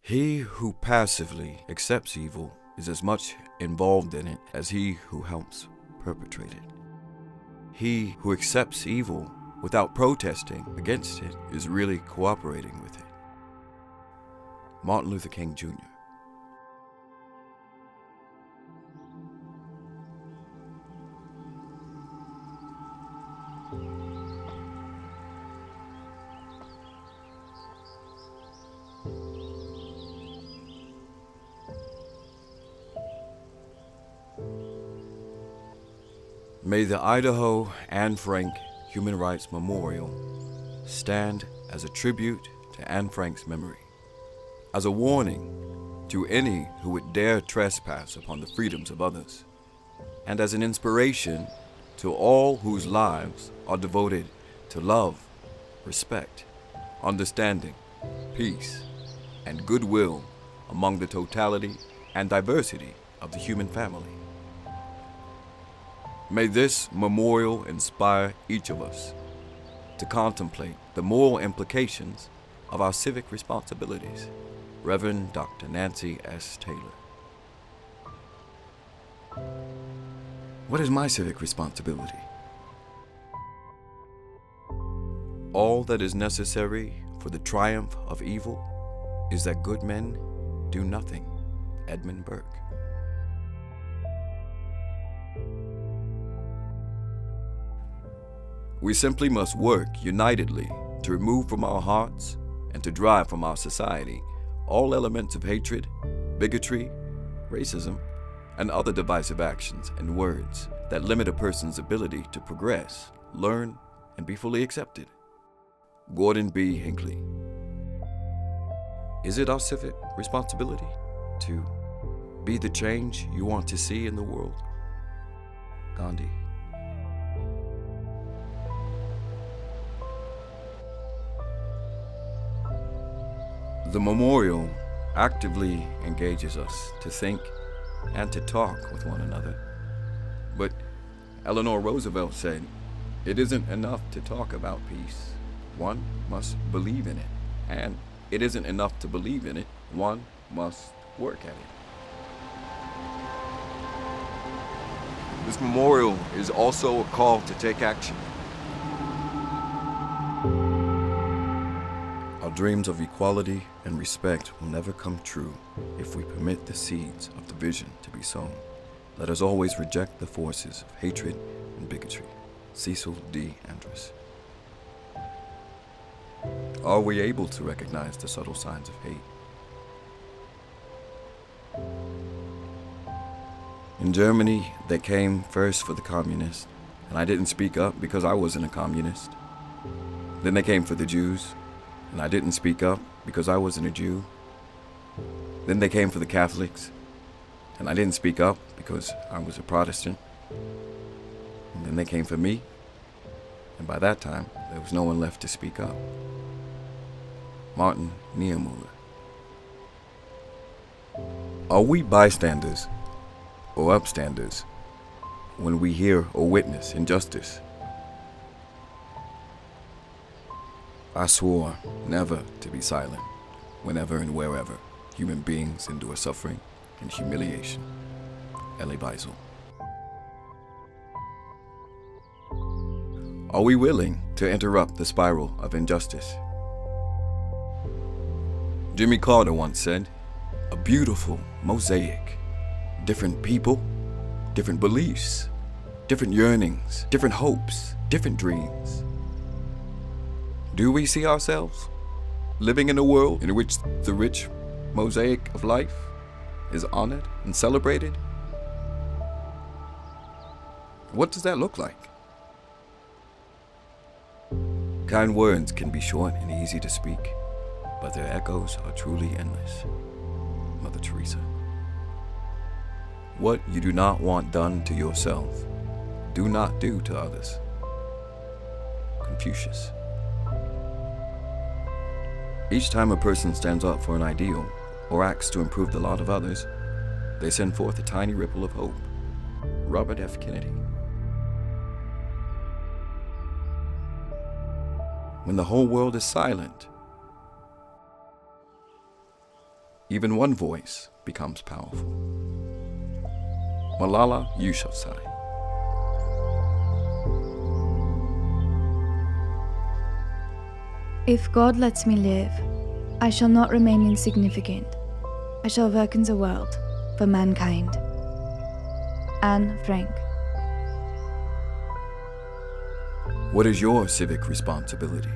He who passively accepts evil is as much involved in it as he who helps perpetrate it. He who accepts evil without protesting against it is really cooperating with it. Martin Luther King Jr. May the Idaho Anne Frank Human Rights Memorial stand as a tribute to Anne Frank's memory, as a warning to any who would dare trespass upon the freedoms of others, and as an inspiration to all whose lives are devoted to love, respect, understanding, peace, and goodwill among the totality and diversity of the human family. May this memorial inspire each of us to contemplate the moral implications of our civic responsibilities. Reverend Dr. Nancy S. Taylor. What is my civic responsibility? All that is necessary for the triumph of evil is that good men do nothing. Edmund Burke. We simply must work unitedly to remove from our hearts and to drive from our society all elements of hatred, bigotry, racism, and other divisive actions and words that limit a person's ability to progress, learn, and be fully accepted. Gordon B. Hinckley. Is it our civic responsibility to be the change you want to see in the world? Gandhi. The memorial actively engages us to think and to talk with one another. But Eleanor Roosevelt said, it isn't enough to talk about peace. One must believe in it. And it isn't enough to believe in it. One must work at it. This memorial is also a call to take action. Our dreams of equality and respect will never come true if we permit the seeds of division to be sown. Let us always reject the forces of hatred and bigotry. Cecil D. Andrus. Are we able to recognize the subtle signs of hate? In Germany, they came first for the communists, and I didn't speak up because I wasn't a communist. Then they came for the Jews, and I didn't speak up because I wasn't a Jew. Then they came for the Catholics, and I didn't speak up because I was a Protestant. And then they came for me, and by that time, there was no one left to speak up. Martin Niemöller. Are we bystanders or upstanders when we hear or witness injustice? I swore never to be silent whenever and wherever human beings endure suffering and humiliation. Elie Wiesel. Are we willing to interrupt the spiral of injustice? Jimmy Carter once said, a beautiful mosaic. Different people, different beliefs, different yearnings, different hopes, different dreams. Do we see ourselves living in a world in which the rich mosaic of life is honored and celebrated? What does that look like? Kind words can be short and easy to speak, but their echoes are truly endless. Mother Teresa. What you do not want done to yourself, do not do to others. Confucius. Each time a person stands up for an ideal or acts to improve the lot of others, they send forth a tiny ripple of hope. Robert F. Kennedy. When the whole world is silent, even one voice becomes powerful. Malala Yousafzai. If God lets me live, I shall not remain insignificant. I shall work in the world for mankind. Anne Frank. What is your civic responsibility?